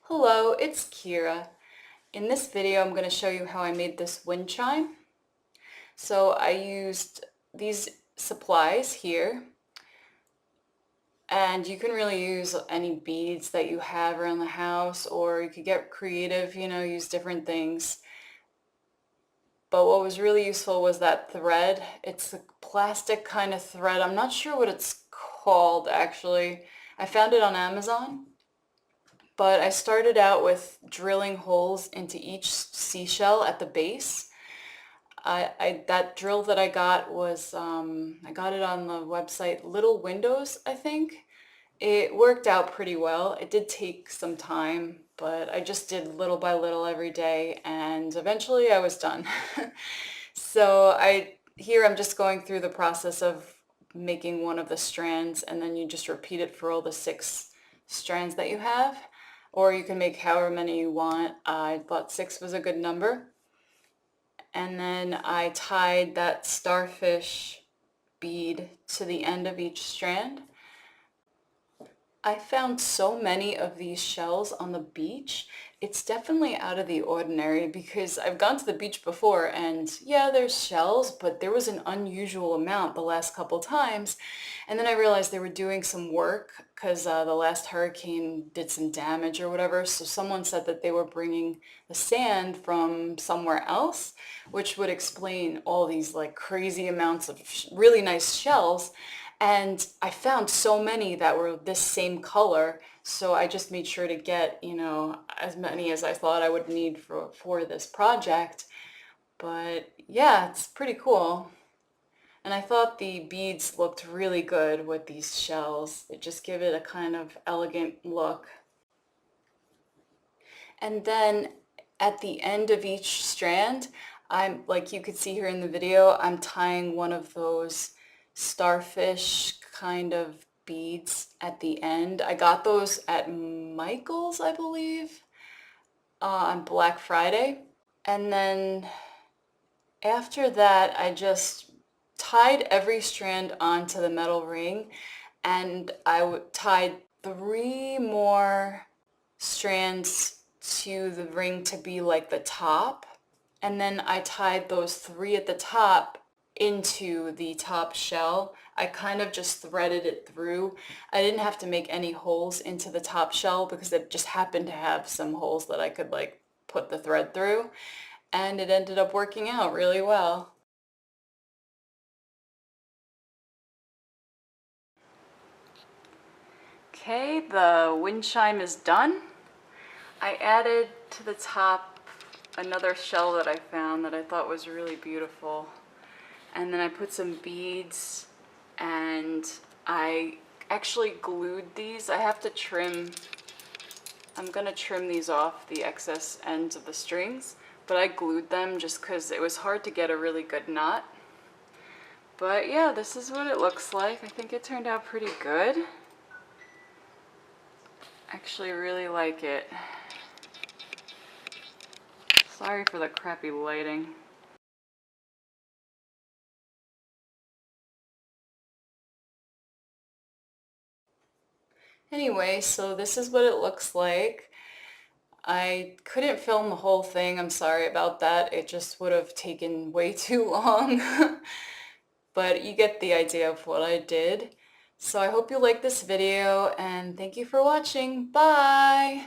Hello, it's Kira. In this video, I'm going to show you how I made this wind chime. So I used these supplies here, and you can really use any beads that you have around the house, or you could get creative, use different things. But what was really useful was that thread. It's a plastic kind of thread. I'm not sure what it's called actually. I found it on Amazon. But I started out with drilling holes into each seashell at the base. That drill that I got was, I got it on the website Little Windows, I think. It worked out pretty well. It did take some time, but I just did little by little every day, and eventually I was done. So here I'm just going through the process of making one of the strands, and then you just repeat it for all the 6 strands that you have. Or you can make however many you want. I thought 6 was a good number. And then I tied that starfish bead to the end of each strand. I found so many of these shells on the beach. It's definitely out of the ordinary because I've gone to the beach before and yeah, there's shells, but there was an unusual amount the last couple times. And then I realized they were doing some work because the last hurricane did some damage or whatever. So someone said that they were bringing the sand from somewhere else, which would explain all these like crazy amounts of really nice shells. And I found so many that were this same color, so I just made sure to get, as many as I thought I would need for this project. But yeah, it's pretty cool. And I thought the beads looked really good with these shells. They just give it a kind of elegant look. And then at the end of each strand, like you could see here in the video, I'm tying one of those starfish kind of beads at the end. I got those at Michael's, I believe, on Black Friday. And then after that, I just tied every strand onto the metal ring, and I tied 3 more strands to the ring to be like the top. And then I tied those 3 at the top into the top shell. I kind of just threaded it through. I didn't have to make any holes into the top shell because it just happened to have some holes that I could like put the thread through, and it ended up working out really well. Okay, the wind chime is done. I added to the top another shell that I found that I thought was really beautiful. And then I put some beads, and I actually glued these. I have to trim, I'm gonna trim these off, the excess ends of the strings, but I glued them just because it was hard to get a really good knot. But yeah, this is what it looks like. I think it turned out pretty good. Actually really like it. Sorry for the crappy lighting. Anyway, so this is what it looks like. I couldn't film the whole thing, I'm sorry about that. It just would have taken way too long. But you get the idea of what I did. So I hope you like this video, and thank you for watching. Bye!